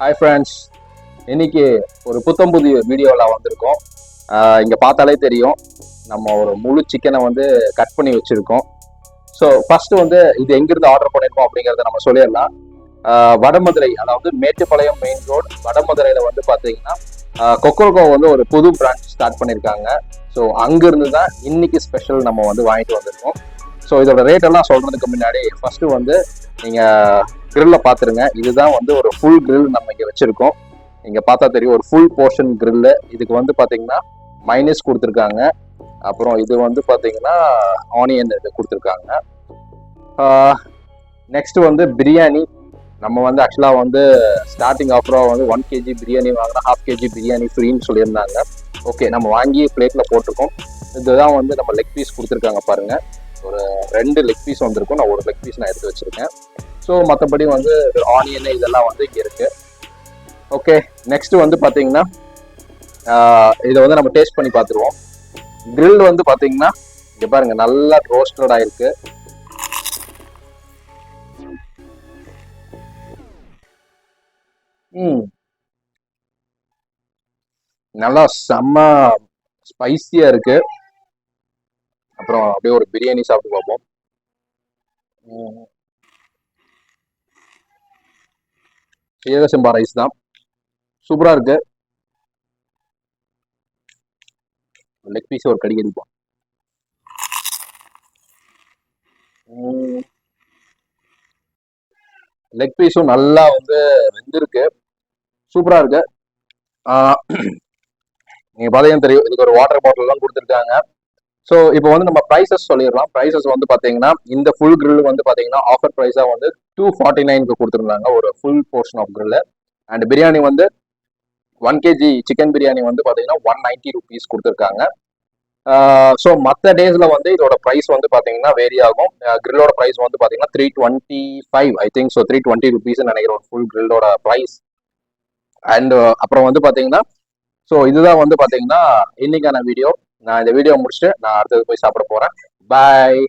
Hi friends, இன்னைக்கு ஒரு புத்தம் புதிய வீடியோவில் வந்திருக்கோம். இங்கே பார்த்தாலே தெரியும், நம்ம ஒரு முழு சிக்கனை வந்து கட் பண்ணி வச்சுருக்கோம். ஸோ ஃபர்ஸ்ட் வந்து இது எங்கிருந்து ஆர்டர் பண்ணியிருக்கோம் அப்படிங்கிறத நம்ம சொல்லிடலாம். வடமதுரை, அதாவது மேட்டுப்பாளையம் மெயின் ரோடு வடமதுரையில் வந்து பார்த்தீங்கன்னா கொக்கோகோ வந்து ஒரு புது பிரான்ச் ஸ்டார்ட் பண்ணியிருக்காங்க. ஸோ அங்கிருந்து தான் இன்னைக்கு ஸ்பெஷல் நம்ம வந்து வாங்கிட்டு வந்திருக்கோம். ஸோ இதோட ரேட் எல்லாம் சொல்றதுக்கு முன்னாடி ஃபர்ஸ்ட் வந்து நீங்க கிரில்ல பாத்துருங்க. இதுதான் வந்து ஒரு ஃபுல் கிரில் நம்ம இங்க வச்சிருக்கோம். இங்க பார்த்தா தெரியும், ஒரு ஃபுல் போர்ஷன் கிரில். இதுக்கு வந்து பாத்தீங்கன்னா மைனஸ் கொடுத்துருக்காங்க. அப்புறம் இது வந்து பாத்தீங்கன்னா ஆனியன் இது கொடுத்துருக்காங்க. நெக்ஸ்ட் வந்து பிரியாணி. நம்ம வந்து ஆக்சுவலா வந்து ஸ்டார்டிங் ஆஃபரா வந்து 1 kg பிரியாணி வாங்கினா 1/2 kg பிரியாணி ஃப்ரீன்னு சொல்லியிருந்தாங்க. ஓகே, நம்ம வாங்கி பிளேட்ல போட்டிருக்கோம். இதுதான் வந்து நம்ம லெக் பீஸ் கொடுத்துருக்காங்க பாருங்க. ஒரு 2 லெக் பீஸ் வந்திருக்கும். நான் ஒரு லெக் பீஸ் நான் எடுத்து வச்சிருக்கேன். ஸோ மற்றபடி வந்து ஆனியன் இதெல்லாம் வந்து இங்கே இருக்கு. ஓகே, நெக்ஸ்ட் வந்து பார்த்தீங்கன்னா இதை வந்து நம்ம டேஸ்ட் பண்ணி பார்த்துருவோம். கிரில் வந்து பார்த்தீங்கன்னா இங்கே பாருங்க, நல்லா ரோஸ்டட் ஆயிருக்கு. நல்லா செம்ம ஸ்பைசியா இருக்கு. அப்புறம் அப்படியே ஒரு பிரியாணி சாப்பிட்டு பார்ப்போம். சீரக சம்பா ரைஸ் தான், சூப்பரா இருக்கு. லெக் பீஸ் ஒரு கடி கடிப்போம். லெக் பீஸும் நல்லா வந்து வெந்திருக்கு, சூப்பரா இருக்கு. நீங்க பாத்தீங்கன்னா தெரியும், இதுக்கு ஒரு வாட்டர் பாட்டில் தான் கொடுத்துருக்காங்க. ஸோ இப்போ வந்து நம்ம ப்ரைஸஸ் சொல்லிடலாம். ப்ரைஸஸ் வந்து பார்த்தீங்கன்னா இந்த ஃபுல் கிரில் வந்து பார்த்தீங்கன்னா ஆஃபர் ப்ரைஸாக வந்து 249க்கு கொடுத்துருந்தாங்க ஒரு full portion of grill. And biryani வந்து 1 kg சிக்கன் பிரியாணி வந்து பார்த்தீங்கன்னா 190 rupees கொடுத்துருக்காங்க. ஸோ மற்ற டேஸில் வந்து இதோட ப்ரைஸ் வந்து பார்த்தீங்கன்னா வேரி ஆகும். கிரில்லோட ப்ரைஸ் வந்து பார்த்தீங்கன்னா 325 ஐ திங்க். ஸோ 320 rupees நினைக்கிறேன் ஃபுல் கிரில்லோட ப்ரைஸ். அண்ட் அப்புறம் வந்து பார்த்தீங்கன்னா ஸோ இதுதான் வந்து பார்த்தீங்கன்னா இன்னைக்கான வீடியோ. நான் இந்த வீடியோ முடிச்சுட்டு நான் அடுத்தது போய் சாப்பிட போறேன். பாய்.